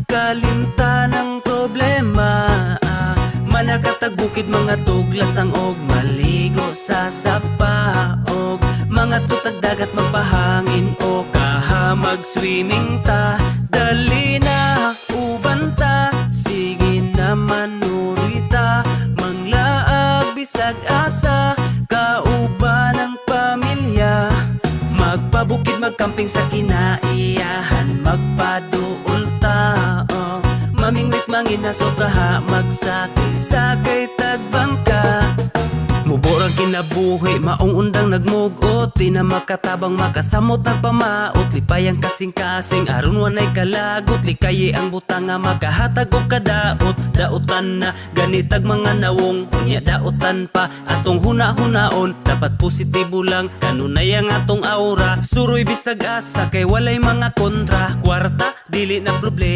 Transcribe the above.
kalimtan ng problema. Manakatag bukid mga tuglasang og maligo sa sapa, og mga tutag dagat magpahangin o kaha mag-swimming ta. Dali na uban ta, sige naman urita, manglaag bisag asa kauban ng pamilya. Magpabukid magkamping sa kinaiyahan, magpaduol ta, mamingwit manginaso kaha, magsakay-sakay tagbangka. Muborang kinabuhi, maong undang nagmugot, di na makatabang makasamot nagpamaot. Lipayang kasing-kasing, aron wanay kalagot, likayi ang butang nga makahatag o kadaot. Daotan na ganitag mga nawong, unya daotan pa atong huna-hunaon. Dapat positibo lang, kanunay ang atong aura. Suroy bisag asa, kay walay mga kontra. Kwarta, dili na problema.